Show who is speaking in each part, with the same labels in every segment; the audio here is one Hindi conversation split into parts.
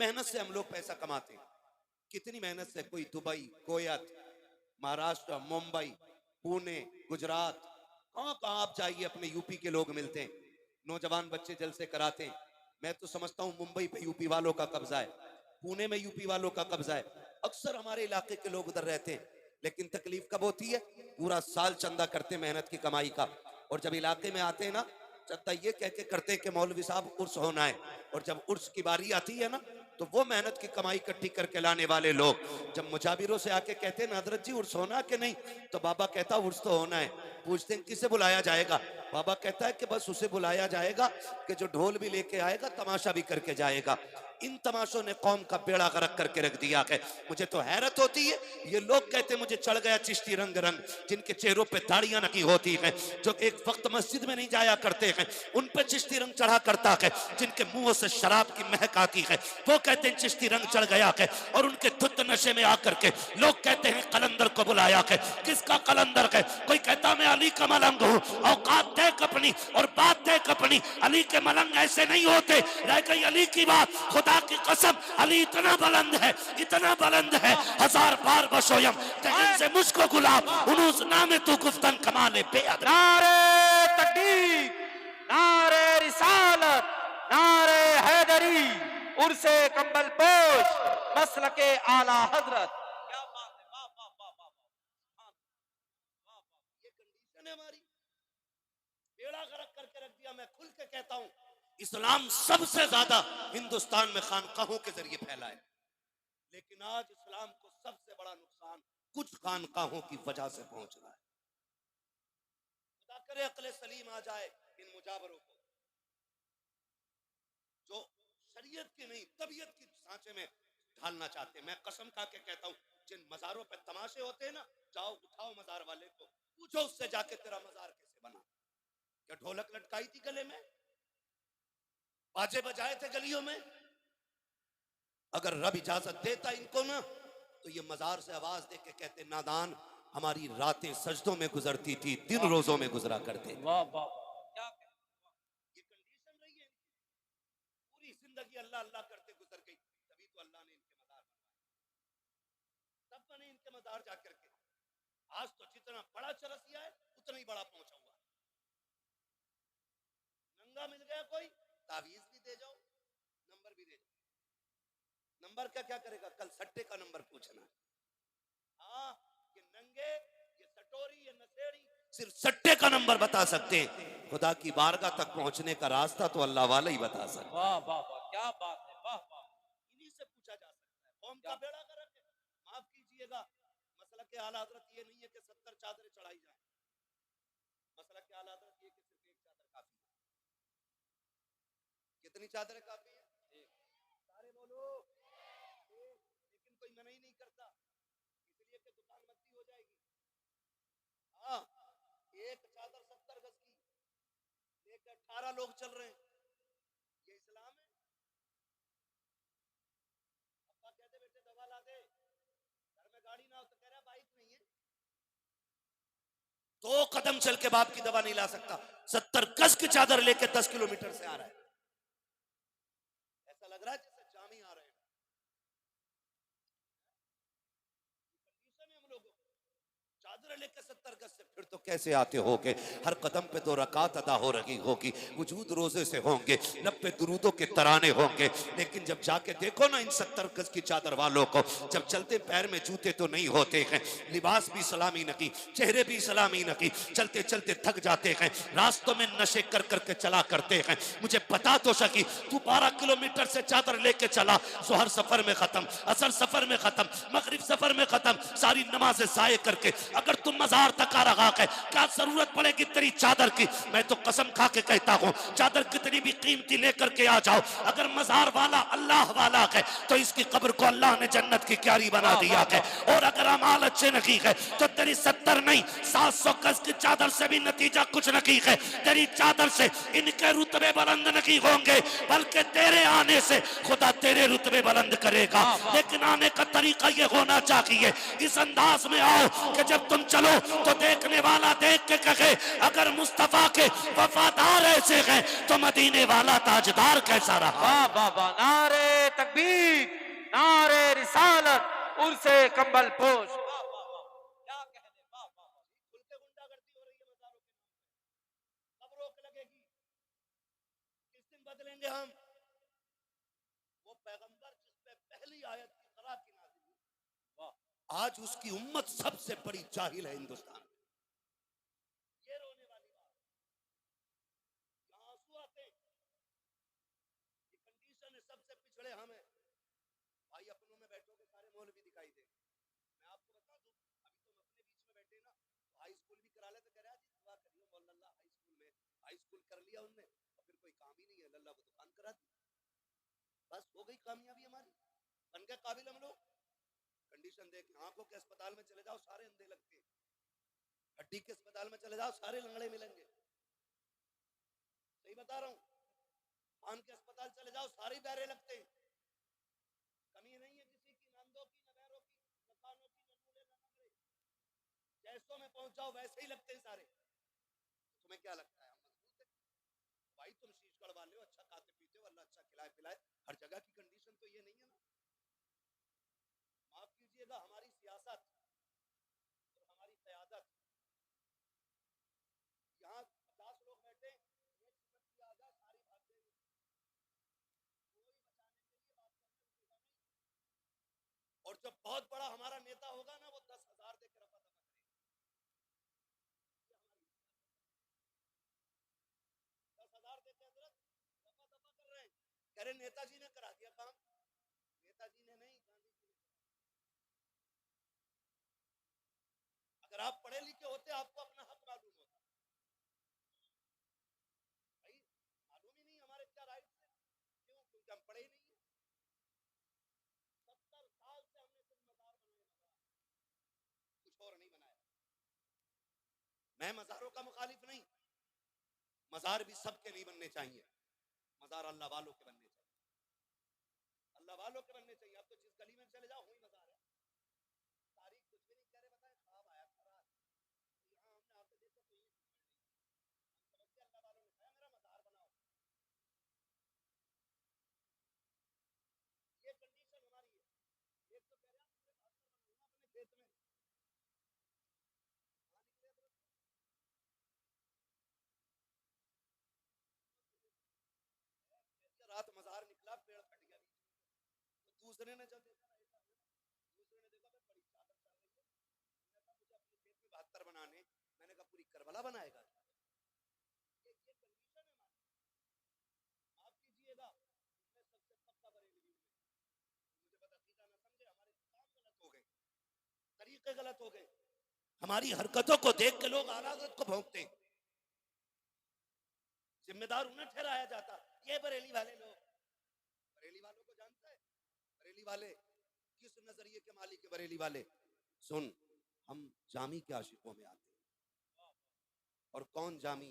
Speaker 1: मेहनत से हम लोग पैसा कमाते हैं, कितनी मेहनत से। कोई दुबई, कोयत, महाराष्ट्र, मुंबई, पुणे, गुजरात, कहाँ कहाँ आप जाइए, अपने यूपी के लोग मिलते हैं, नौजवान बच्चे जलसे कराते हैं। मैं तो समझता हूँ मुंबई पे यूपी वालों का कब्जा है, पुणे में यूपी वालों का कब्जा है। अक्सर हमारे इलाके के लोग उधर रहते हैं, लेकिन तकलीफ कब होती है? पूरा साल चंदा करते मेहनत की कमाई का, और जब इलाके में आते हैं ना, चंदा ये कह के करते हैं कि मौलवी साहब उर्स होना है, और जब उर्स की बारी आती है ना, तो वो मेहनत की कमाई इकट्ठी करके लाने वाले लोग जब मुजाबिरों से आके कहते हैं ना हजरत जी उर्स होना कि नहीं, तो बाबा कहता उर्स तो होना है। पूछते हैं किसे बुलाया जाएगा? बाबा कहता है कि बस उसे बुलाया जाएगा कि जो ढोल भी लेके आएगा, तमाशा भी करके जाएगा। इन तमाशों ने कौम का बेड़ा गर्क करके रख दिया है। मुझे तो हैरत होती है, ये लोग कहते मुझे चढ़ गया चिश्ती रंग रंग, जिनके चेहरों पे दाढ़ियां नकी होती हैं, जो एक वक्त मस्जिद में नहीं जाया करते हैं, उन पे चिश्ती रंग चढ़ा करता है, जिनके मुंह से शराब की महक आती है, वो कहते हैं चिश्ती रंग चढ़ गया है, और उनके धुत नशे में आकर के लोग कहते हैं कलंदर को बुलाया है। किसका कलंदर है? कोई कहता मैं अली का मलंग हूँ, औकात देख अपनी और बात देख अपनी। अली के मलंग ऐसे नहीं होते, रह गई अली की बात। खुदा की कसम, अली इतना बुलंद है, इतना बुलंद है, हजार बार बशोयम से मुझको गुलाब उनुस नामे तू गुफ्तन कमाले बेअद।
Speaker 2: नारे तकबीर, नारे रिसालत, नारे हैदरी, उर्से कंबल पोश, मसलके आला हजरत। क्या बात है, वाह वाह वाह वाह वाह,
Speaker 1: ये कंडीशन है हमारी, बेड़ा गर्क करके रख दिया। मैं खुल के कहता हूं, इस्लाम सबसे ज्यादा हिंदुस्तान में खानकाहों के जरिए फैला है, लेकिन आज इस्लाम को सबसे बड़ा नुकसान कुछ खानकाहों की वजह से पहुंच रहा है। खुदा करे अक्ल सलीम आ जाए इन मुजावरों को, जो शरीयत की नहीं तबीयत की सांचे में ढालना चाहते हैं। मैं कसम खा के कहता हूं, जिन मजारों पे तमाशे होते हैं ना, जाओ उठाओ मजार वाले को, पूछो उससे जाके तेरा मजार कैसे बना? क्या ढोलक लटकाई थी गले में? बाजे बजाए थे गलियों में? अगर रब इजाजत देता इनको ना, तो ये मजार से आवाज दे के कहते नादान, हमारी रातें सजदों में गुजरती थी, दिन रोजों में गुजरा करते।
Speaker 2: वाह वाह, क्या
Speaker 1: ये कंडीशन रही है, पूरी जिंदगी अल्लाह अल्लाह करते गुजर गई, तभी तो अल्लाह ने इनके मजार बनवाए, तब बने इनके मजार जाकर के। आज तो जितना बड़ा चरसिया है उतना ही बड़ा पहुंचा हुआ। नंगा मिल गया कोई, तावीज भी दे जाओ, नंबर भी दे जाओ। नंबर का क्या करेगा? कल सट्टे का नंबर पूछना। हाँ, ये नंगे, ये सटोरी, ये नशेड़ी सिर्फ सट्टे का नंबर बता सकते हैं। खुदा की बारगाह तक पहुंचने का रास्ता तो अल्लाह वाला ही बता सकते हैं।
Speaker 2: वाह वाह वाह, क्या बात है, वाह वाह।
Speaker 1: इन्हीं से पूछा जा सकता है। कौम का बेड़ा गर्क है। माफ कीजिएगा, मसला के आला हजरत ये नहीं है कि 70 चादरें चढ़ाई जाए। मसला के आला हजरत ये कि सिर्फ एक चादर काफी है। कितनी चादरें काफी है? सारे बोलो, लेकिन कोई मना ही नहीं करता, इसलिए कि दुकान बंदी हो जाएगी। हाँ, एक चादर 70 गज की लेकर 18 लोग चल रहे हैं, ये इस्लाम है? अब्बा कहते बेटे दवा ला दे, घर में गाड़ी ना हो तो कह रहा बाइक नहीं है। 2 कदम चल के बाप की दवा नहीं ला सकता, 70 गज की चादर लेके 10 किलोमीटर से आ रहा है। ऐसा लग रहा है जैसे जामी आ रहे हैं। हम लोग चादर लेके 70 गज से फिर तो कैसे आते होगे? हर कदम पे 2 रकात अदा हो रही होगी, वजूद रोजे से होंगे, लब पे दुरूदों के तराने होंगे, लेकिन जब जाके देखो ना इन 70 गज की चादर वालों को, जब चलते पैर में जूते तो नहीं होते हैं, लिबास भी सलामी नकी, चेहरे भी सलामी नकी, चलते चलते थक जाते हैं, रास्तों में नशे कर करके चला करते हैं। मुझे बता तो सकी, तू 12 किलोमीटर से चादर लेके चला, जोहर सफर में खत्म, असर सफर में खत्म, मगरिब सफर में खत्म, सारी नमाजें जाये करके अगर तुम मजार तक आ रहा है, क्या जरूरत पड़ेगी तेरी चादर की? मैं तो कसम खा के कहता हूँ, चादर कितनी भी कीमती लेकर के आ जाओ, अगर मजार वाला अल्लाह वाला है तो इसकी कब्र को अल्लाह ने जन्नत की क्यारी बना दिया है। और अगर अमाल अच्छे नहीं है तो तेरी 70 नहीं 700 गज की चादर से भी नतीजा कुछ नहीं है। तेरी चादर से इनके रुतबे बुलंद नहीं होंगे, बल्कि तेरे आने से खुदा तेरे रुतबे बुलंद करेगा। लेकिन आने का तरीका ये होना चाहिए, इस अंदाज में आओ कि जब तुम चलो तो देखने वाला देख के कहे अगर मुस्तफा के वफादार ऐसे हैं तो मदीने वाला ताजदार कैसा रहा।
Speaker 2: वाह वाह वाह, नारे तकबीर, उर्से कंबल पोश। वाह वाह वाह, क्या कहने, वाह वाह वाह।
Speaker 1: खुल के गुंडागर्दी हो रही है मजारों के नाम पे। कब रोक लगेगी? किस दिन बदलेंगे हम? वो पैगंबर जिस पे पहली आयत की तरह की नाज़िल हुई, वाह, आज उसकी उम्मत सबसे बड़ी जाहिल है हिंदुस्तान में। ये रोने वाली बात, यहाँ आंसू आते हैं। ये कंडीशन है, सबसे पिछड़े हम हैं भाई। अपनों में बैठोगे सारे मौलवी दिखाई देंगे। मैं आपको बता दूं, अभी तुम अपने बीच में बैठे ना, तो हाई स्कूल भी करा ले तो कह रहा जी दुआ करियो मौलाना, हाई स्कूल में हाई स्कूल कर लिया उनने और फिर कोई काम ही नहीं है, लल्ला को दुकान करा दी, बस हो गई कामयाबी हमारी, बन गए काबिल हम लोग। कंडीशन देख, आंखों के अस्पताल में चले जाओ सारे अंधे लगते हैं, हड्डी के अस्पताल में चले जाओ सारे लंगड़े मिलेंगे, सही बता रहा हूँ। कान के अस्पताल चले जाओ सारे बहरे लगते हैं, कमी नहीं है किसी की, नांदों की, न बहरों की, न कानों की, न लूले, न लंगड़े। जैसों में पहुंच जाओ वैसे ही लगते हैं सारे। तो तुम्हें क्या लगता है हम मजबूत है? भाई तुम शीश कड़वा लो, अच्छा खाते पीते हो, अल्लाह अच्छा खिलाए पिलाए, हर जगह की कंडीशन तो ये नहीं है ना। माफ कीजिएगा, हमारी सियासत और हमारी क़यादत, यहाँ 50 लोग बैठे, एक सिमट आ जाए सारी भाग जाएंगे, कोई बचाने के लिए बात करने रुकेगा नहीं। और जब बहुत बड़ा हमारा नेता होगा ना, वो 10,000 देकर रफा दफा करेगा। ये हमारी 10,000 देकर हजरत रफा दफा कर रहे हैं, कह रहे नेताजी ने करा दिया काम। नेताजी ने नहीं, गांधी जी ने। अगर आप पढ़े लिखे होते आपको अपना हक मालूम होता। भाई मालूम ही नहीं हमारे क्या राइट है, क्यों? क्योंकि हम पढ़े ही नहीं है। 70 साल से हमने सिर्फ मजार बनाए, मजार, कुछ और नहीं बनाया। मैं मजारों का मुखालिफ नहीं, मजार भी सबके नहीं बनने चाहिए, मजार अल्लाह वालों के बनने चाहिए, अल्लाह वालों के बनने चाहिए। अब तो जिस गली में चले जाओ वही मजार है, तारीख कुछ भी नहीं कह रहे, बताएं ख्वाब आया था रात, यहाँ हमने आके देखा तो ये चीज मिल रही, हम समझ के अल्लाह वालों ने कहा मेरा मजार बनाओ। ये कंडीशन हमारी है। एक तो कह रहे हैं पूरे 72 बनाऊंगा अपने खेत में, कहाँ निकले हजरत? रात मजार निकला, पेड़ फट गया बीच में से। तो दूसरे ने जब देखा ना, ऐसा हुआ, दूसरे ने देखा भाई बड़ी चादर चल रही है, मैंने कहा मुझे अपने खेत में 72 बनाने, मैंने कहा पूरी करबला बनाएगा। ये कंडीशन है हमारी। माफ कीजिएगा, मैं सबसे पक्का बरेलवी हूं, मुझे बदअकीदा ना समझे, हमारे काम गलत हो गए, तरीके गलत हो गए, हमारी हरकतों को देख के लोग आला हज़रत को भौंकते हैं, जिम्मेदार उन्हें ठहराया जाता। ये बरेली वाले लोग, बरेली वालों को जानता है? बरेली वाले किस नजरिए के मालिक है? बरेली वाले सुन, हम जामी के आशिकों में आते हैं। और कौन जामी?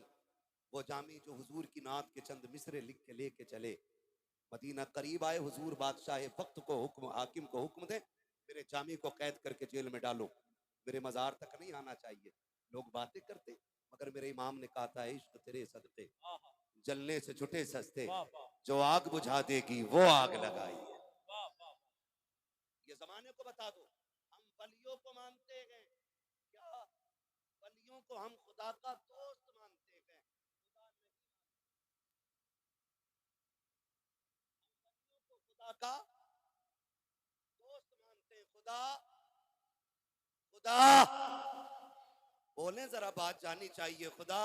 Speaker 1: वो जामी जो हुजूर की नात के चंद मिसरे लिख के लेके चले, मदीना करीब आए, हुजूर बादशाह वक्त को हुक्म, हाकिम को हुक्म दे मेरे जामी को कैद करके जेल में डालो, मेरे मजार तक नहीं आना चाहिए। लोग बातें करते, मगर मेरे इमाम ने कहा था इश्क तेरे सदके जलने से छुटे सस्ते, जो आग बुझा देगी वो आग लगाई। ये जमाने को बता दो, हम वलियों को मानते हैं क्या? वलियों को हम खुदा का दोस्त मानते हैं, खुदा नहीं मानते। हम वलियों को खुदा का दोस्त मानते हैं, खुदा खुदा बोले जरा, बात जानी चाहिए, खुदा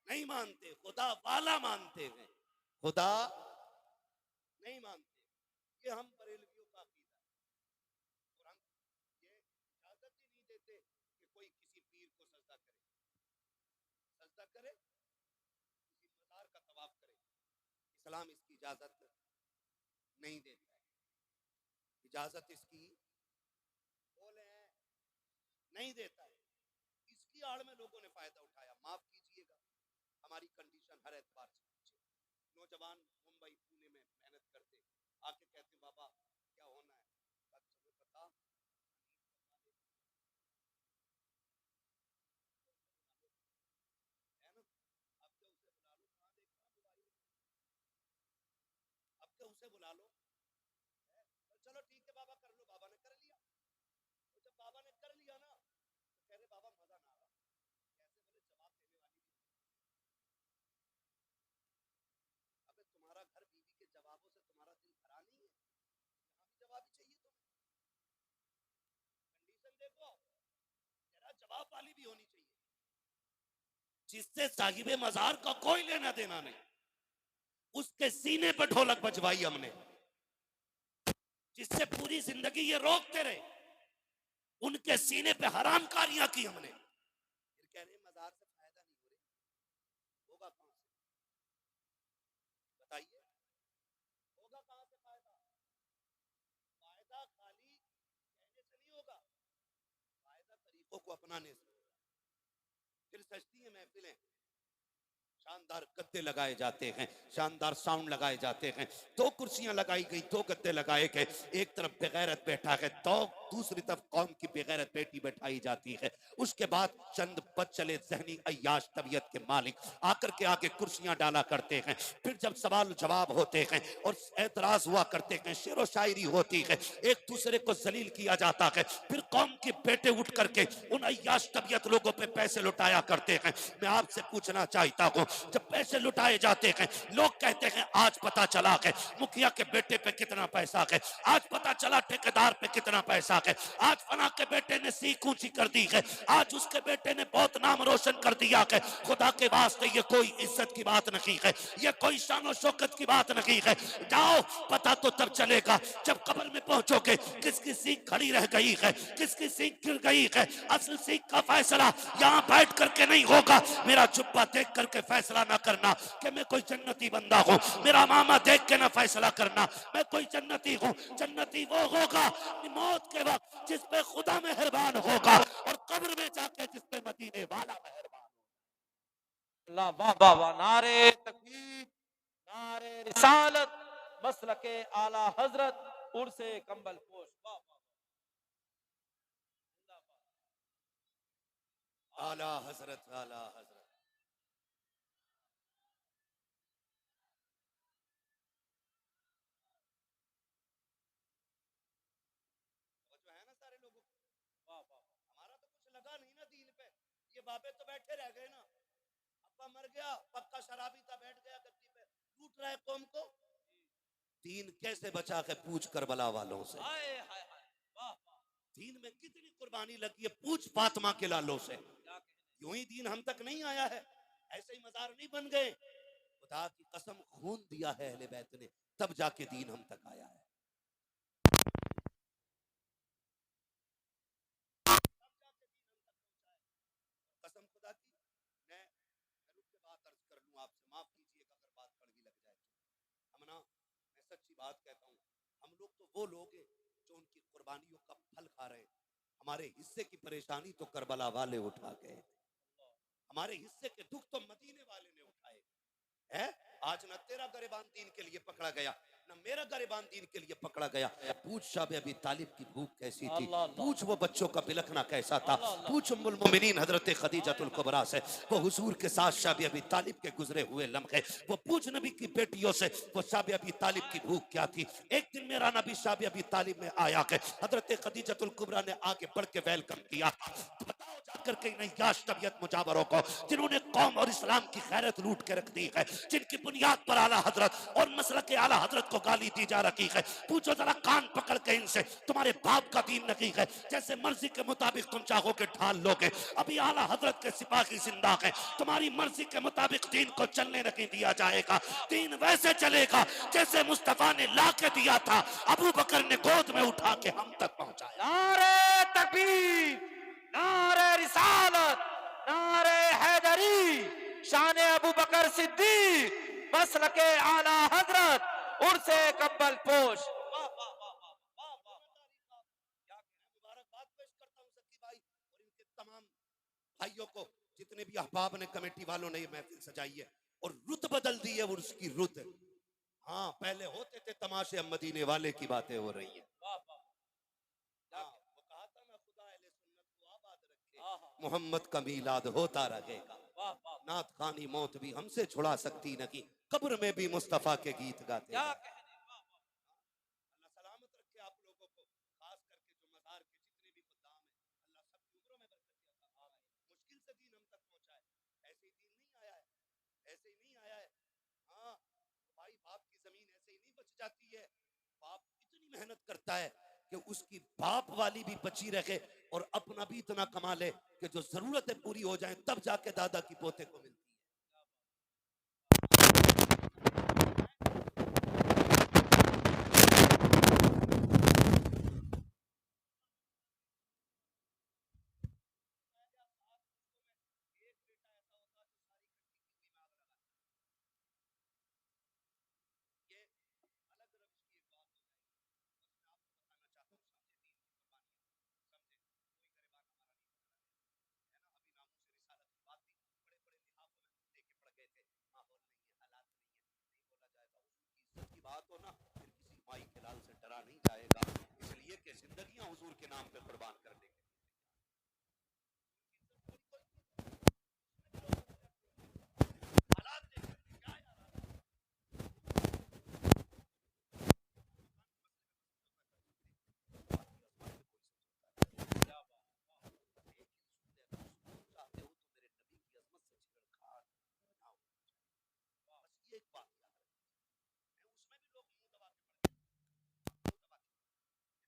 Speaker 1: नहीं मानते, खुदा वाला मानते हैं, खुदा नहीं मानते। ये हम बरेलवियों का अकीदा है। और हम ये इजाजत ही नहीं देते कि कोई किसी पीर को सजदा करे, सजदा करे, किसी मजार का तवाफ करे। इस्लाम इसकी इजाजत नहीं देता है, इजाजत इसकी बोले नहीं देता है। इसकी आड़ में लोगों ने फायदा उठाया। माफ कीजिएगा, हमारी कंडीशन हर एतबार से पीछे। नौजवान मुंबई पुणे में मेहनत करते, आके कहते बाबा क्या होना है, तुम्हें पता है ना? अब क्या उसे बुला लो, कहाँ देख रहा मोबाइल में, अब क्या उसे बुला लो है? चलो ठीक है बाबा कर लो, बाबा ने करा। चाहिए तुम्हें? कंडीशन देखो, जरा जवाब वाली भी होनी चाहिए, जिससे साहिबे मजार का कोई लेना देना नहीं, उसके सीने पर ढोलक बजवाई हमने, जिससे पूरी जिंदगी ये रोकते रहे, उनके सीने पे हरामकारियां की हमने। फिर कह रहे मजार से फायदा नहीं हो रहा, होगा कहां से? बताइए, होगा कहां से फायदा? फायदा खाली कहने से नहीं होगा, फायदा तरीकों को अपनाने से होगा। फिर सजती है महफिलें, शानदार गद्दे लगाए जाते हैं, शानदार साउंड लगाए जाते हैं, दो कुर्सियां लगाई गई, दो गद्दे लगाए गए, एक तरफ बेगैरत बैठा है, तो दूसरी तरफ कौम की बेगैरत बेटी बैठाई जाती है। उसके बाद चंद बदचले जहनी अय्याश तबीयत के मालिक आकर के आगे कुर्सियां डाला करते हैं, फिर जब सवाल जवाब होते हैं और एतराज हुआ करते हैं, शेरो शायरी होती है, एक दूसरे को जलील किया जाता है, फिर कौम के बेटे उठ करके उन अय्याश तबीयत लोगों पे पैसे लुटाया करते हैं। मैं आपसे पूछना चाहता हूं, जब पैसे लुटाए जाते हैं, लोग कहते हैं आज पता चला है मुखिया के बेटे पे कितना पैसा है, आज पता चला ठेकेदार पे कितना पैसा है, आज फला के बेटे ने सीख ऊंची कर दी है, आज उसके बेटे ने बहुत नाम रोशन कर दिया है। खुदा के वास्ते ये कोई इज्जत की बात नहीं है, ये कोई शान शौकत की बात नहीं है। जाओ, पता तो तब चलेगा जब कब्र में पहुंचोगे किसकी सीख खड़ी रह गई है, किसकी सीख गिर गई है। असल सीख का फैसला यहाँ बैठ करके नहीं होगा। मेरा जुब्बा देख करके फैसला ना करना कि मैं कोई जन्नती बंदा हूँ, मेरा मामा देख के ना फैसला करना मैं कोई जन्नती हूँ। जन्नती वो होगा मौत के वक्त जिस पे खुदा मेहरबान होगा, और कब्र में जाके जिस पे मदीने वाला मेहरबान होगा।
Speaker 2: अल्लाह, वाह वाह वाह, नारे तकबीर, नारे रिसालत, मसलके आला हजरत, उर्से कंबल पोश, वाह वाह वाह।
Speaker 1: आला हजरत, आला हजरत। वो जो है ना सारे लोगों को,
Speaker 2: वाह वाह वाह।
Speaker 1: हमारा तो कुछ लगा नहीं ना दीन पे, ये बाबे तो बैठे रह गए ना। अब्बा मर गया, पक्का शराबी था, बैठ गया गद्दी पे, लूट रहा है कौम को। दीन कैसे बचा के पूछ करबला वालों से,
Speaker 2: हाय हाय हाय, वाह वाह,
Speaker 1: दीन में कितनी कुर्बानी लगी है, पूछ फातिमा के लालों से।
Speaker 2: क्या कहने।
Speaker 1: यूं ही दीन हम तक नहीं आया है, ऐसे ही मजार नहीं बन गए। खुदा की कसम खून दिया है अहले बैत ने, तब जाके दीन हम तक आया है। कसम खुदा की, मैं रुक के बात अर्ज कर लूं आपसे, माफ कीजिएगा अगर बात कड़वी लग जाए तो। हम ना, मैं सच्ची बात कहता हूँ, हम लोग तो वो लोग हैं जो उनकी कुर्बानियों का फल खा रहे हैं। हमारे हिस्से की परेशानी तो करबला वाले उठा गए, हमारे हिस्से के दुख तो मदीने वाले ने उठाए है। आज न तेरा गरिबान दीन के लिए पकड़ा गया, न मेरा गरिबान दीन के लिए पकड़ा गया। पूछ शाबे अबी तालिब की भूख कैसी थी, पूछ वो बच्चों का बिलखना कैसा था, पूछ उम्मुल मोमिनीन हजरत खदीजतुल कुबरा से वो हुजूर के साथ शाबे अबी तालिब के गुजरे हुए लम्हे, वो पूछ नबी की बेटियों से वो शाबे अबी तालिब की भूख क्या थी। एक दिन मेरा नबी शाबे अबी तालिब में आया है, हजरत खदीजतुल कुबरा ने आगे बढ़ के वेलकम किया। बताओ जाकर के नय्याश तबीयत मुजावरों को, जिन्होंने कौम और इस्लाम की खैरत लूट के रख दी है, जिनकी बुनियाद पर आला हजरत और मसलके आला हजरत को गाली दी जा रही है, पूछो जरा कान पकड़ के इनसे, तुम्हारे बाप का दीन नहीं है, जैसे मर्जी के मुताबिक तुम चाहोगे ढाल लोगे। अभी आला हजरत के सिपाही जिंदा है, तुम्हारी मर्जी के मुताबिक दीन को चलने नहीं दिया जाएगा। दीन वैसे चलेगा जैसे मुस्तफा ने ला के दिया था, अबू बकर ने गोद में उठा के हम तक पहुंचाया।
Speaker 2: नारे तकबीर, नारे रिसालत, नारे हैदरी, शान अबू बकर सिद्दीक, मसलके आला हजरत, उर्से कंबल पोश, वाह वाह वाह वाह वाह वाह।
Speaker 1: क्या मुबारकबाद पेश करता हूं सच्ची भाई और इनके तमाम भाइयों को, जितने भी अहबाब ने, कमेटी वालों ने ये महफिल सजाई है और रुत बदल दी है, वो उसकी रुत। हाँ, पहले होते थे तमाशे, अब मदीने वाले की बातें हो रही है।
Speaker 2: वाह वाह,
Speaker 1: हाँ, वो कहा था ना, खुदा अहले सुन्नत को आबाद रखे,
Speaker 2: हाँ हाँ,
Speaker 1: मोहम्मद का मीलाद होता रहेगा।
Speaker 2: वाह वाह,
Speaker 1: नात खानी मौत भी हमसे छुड़ा सकती नहीं, कब्र में भी मुस्तफा के गीत गाते
Speaker 2: क्या
Speaker 1: हैं।
Speaker 2: कहने, वाह वाह।
Speaker 1: अल्लाह सलामत रखे आप लोगों को, खास करके जो मजार के जितने भी खुदाम हैं, अल्लाह सबकी उम्रों में बरकत अता फरमाए। मुश्किल से दीन हम तक पहुंचा है, ऐसे ही दीन नहीं आया है, ऐसे ही नहीं आया है। हाँ भाई, बाप की जमीन ऐसे ही नहीं बच जाती है, बाप इतनी मेहनत करता है कि उसकी बाप वाली भी बची रखे और अपना भी इतना कमा ले कि जो जरूरतें पूरी हो जाएं तब जाके दादा की पोते को मिलती है। बात हो ना फिर किसी माई के लाल से डरा नहीं जाएगा, इसलिए कि जिंदगियां हुजूर के नाम पे कुर्बान कर देंगे। हालात देख क्या चाहते हो तो मेरे नबी की अजमत से छिड़खाड़ ना हो। बस ये एक बात याद रखिए, उसमें भी लोग मुंह दबा के पड़े, मुंह दबा के बेटे बैठ जा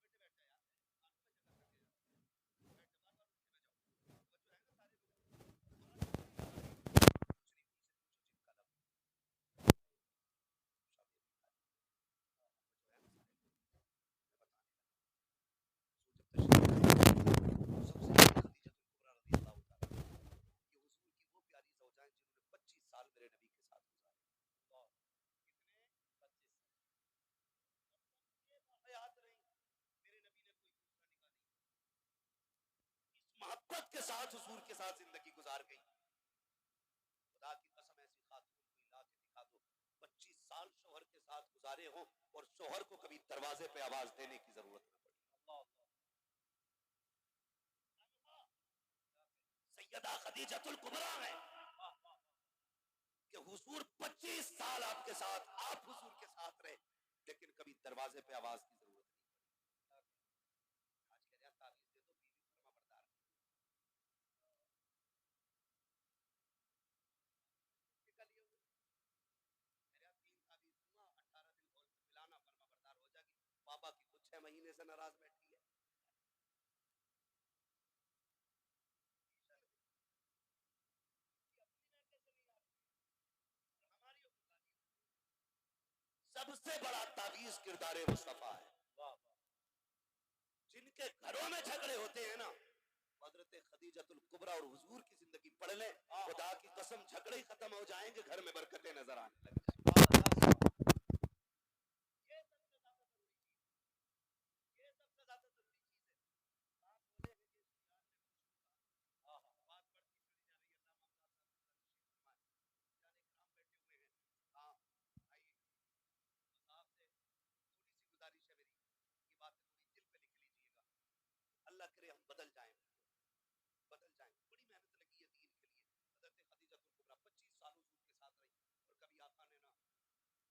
Speaker 1: यार, मोहब्बत के साथ हुजूर के साथ जिंदगी गुजार गई। खुदा की कसम ऐसी खातून कोई ला के दिखा दो 25 साल शोहर के साथ गुजारे हो और शोहर को कभी दरवाजे पे आवाज देने की जरूरत न पड़ी। सैयदा खदीजतुल कुबरा है कि हुजूर 25 साल आपके साथ, आप हुजूर के साथ रहे, लेकिन कभी दरवाजे पे आवाज की जरूरत नहीं पड़ी। आज कह रहा ताबीज दे दो बीवी फरमा बरदार निकल लिए हुए, मेरे 3 ताबीज दूंगा 18 दिन बोल से पिलाना फरमा बरदार हो जाएगी। बाबा की कुछ 6 महीने से नाराज बैठी है। सबसे बड़ा ताबीज किरदार मुस्तफा है। जिनके घरों में झगड़े होते हैं ना, हजरत खदीजतुल कुबरा और हुजूर की जिंदगी पढ़ लें, खुदा की कसम झगड़े ही खत्म हो जाएंगे, घर में बरकतें नजर आने लग जाएंगी। ये सबसे ज्यादा जरूरी चीज है, ये सबसे ज्यादा जरूरी चीज है। आप बोले हैं कि इस यार ने खुशबू का बात बढ़ती चली जा रही है। अल्लाह ममदाद साहब तशरीफ फरमाए, जाने कराम बैठे हुए हैं। हाँ आइए साहब से थोड़ी सी गुजारिश है मेरी, ये बातें थोड़ी दिल पे लिख लीजिएगा। अल्लाह करे हम बदल जाएं, बदल जाएं। बड़ी मेहनत लगी है दीन के लिए। हजरत खदीजतुल कुबरा 25 साल हुजूर के साथ रही और कभी आका ने ना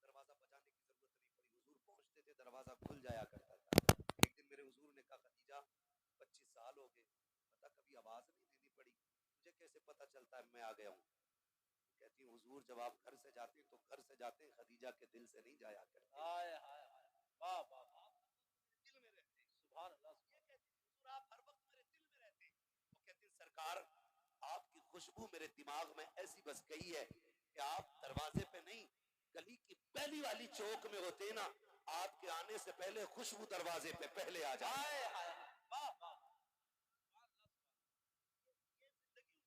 Speaker 1: दरवाजा बजाने की जरूरत नहीं पड़ी, हुजूर पहुंचते थे दरवाजा खुल जाया करता था। एक दिन मेरे हुजूर ने कहा खदीजा 25 साल हो गए, पता कभी आवाज नहीं देनी पड़ी, तुझे कैसे पता चलता है मैं आ गया हूँ? कहती हूँ हुजूर जब आप घर से जाते हैं तो घर से जाते हैं, खदीजा के दिल से नहीं जाया करते। हाय हाय हाय, वाह वाह वाह, दिल में रहते हैं। सुभान अल्लाह। ये कहती थी हुजूर आप हर वक्त मेरे दिल में रहते हैं। वो कहती सरकार आपकी खुशबू मेरे दिमाग में ऐसी बस गई है कि आप दरवाजे पे नहीं गली की पहली वाली चौक में होते ना, आपके आने से पहले खुशबू दरवाजे पे पहले आ जाए। वाह वाह, ये जिंदगी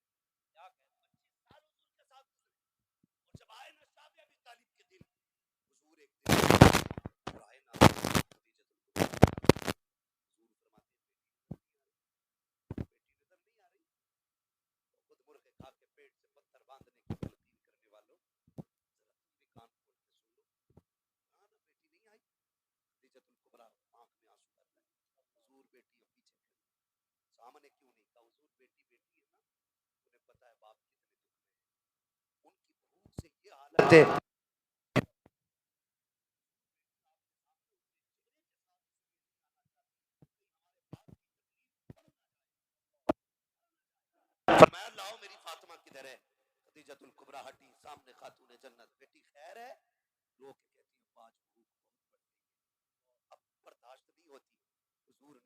Speaker 1: क्या कहते 25 साल हुजूर के साथ गुजरे और जब आए ना शादी अबी तालिब के दिन, हुजूर एक दिन आए ना खदीजतुल कुबरा, हुजूर फरमाते बेटी नजर नहीं आ रही, तो खुद मुर्गे खा के पेट से पत्थर बांधने की तलकीन करने वालों जरा तुम भी कान खोल के सुन लो। हाँ ना बेटी नहीं आई। खदीजतुल कुबरा आंख में आंसू भर लाए, हुजूर बेटी अब पीछे खड़ी, सामने क्यों नहीं कहा हुजूर बेटी बेटी है ना, उन्हें पता है बाप कितने दुख में है, उनकी भूख से ये हालत है। फरमाया लाओ मेरी फातिमा किधर है? खदीजतुल कुबरा हटी, सामने खातून जन्नत, बेटी खैर है? रो के कहती है आज भूख बहुत बढ़ गई है, अब बर्दाश्त नहीं होती।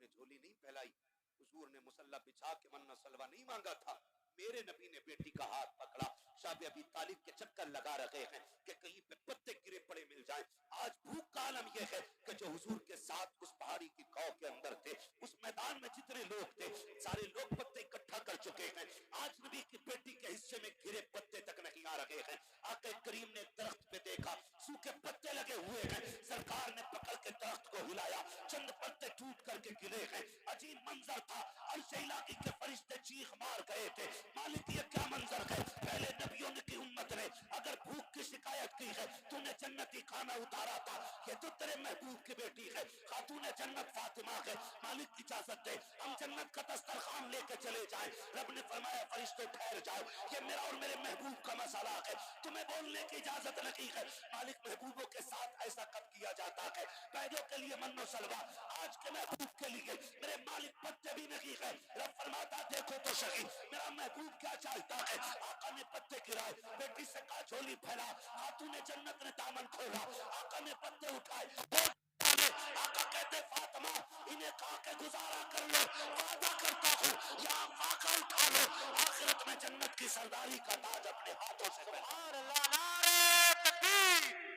Speaker 1: ने झोली नहीं फैलाई, हुजूर ने मुसल्ला बिछा के मन्ना सलवा नहीं मांगा था। मेरे नबी ने बेटी का हाथ पकड़ा। शाह अबी तालिब के चक्कर लगा रखे हैं कि कहीं पे पत्ते गिरे पड़े मिल जाएं। आज भूख का आलम यह है कि जो हुजूर के साथ उस पहाड़ी की कौ के अंदर थे, उस मैदान में जितने लोग थे, सारे लोग पत्ते इकट्ठा कर चुके हैं। आज नबी की बेटी के हिस्से में गिरे पत्ते तक नहीं आ रहे हैं। आके करीम ने दरख्त पे देखा, सूखे पत्ते लगे हुए हैं। सरकार ने पकड़ के दरख्त को हिलाया, चंद पत्ते टूट करके गिरे हैं। अजीब मंजर था। अर्श इलाही के फरिश्ते चीख मार गए थे, मालिक ये क्या मंजर है। पहले नबियों की उम्मत ने अगर भूख की शिकायत की है, तूने जन्नती खाना उतारा था। ये तो तेरे महबूब की बेटी है, खातूने जन्नत फातिमा है। मालिक इजाजत दे, हम जन्नत का दस्तरखान लेके चले जाएं। रब ने फरमाया फरिश्ते ठहर जाओ, ये मेरा और मेरे महबूब का मसला है, तुम्हें बोलने की इजाजत नहीं है। मालिक महबूबों के साथ ऐसा कब किया जाता है। पैदों के लिए मन्नो सलवा, आज के महबूब के लिए मेरे मालिक पत्ते भी नहीं है। रब फरमाता देखो तो सही मेरा महबूब क्या चाहता है। आका ने पत्ते गिराए, बेटी से कहा झोली फैला, खातून ने जन्नत ने दामन खोला, आका ने पत्ते उठाए। आका कहते फातिमा इन्हें खा के गुजारा कर लो, वादा करता हूँ या फाका उठा लो, आखिरत में जन्नत की सरदारी का ताज अपने हाथों से पहना।
Speaker 2: सुभान अल्लाह, नारे तकबीर,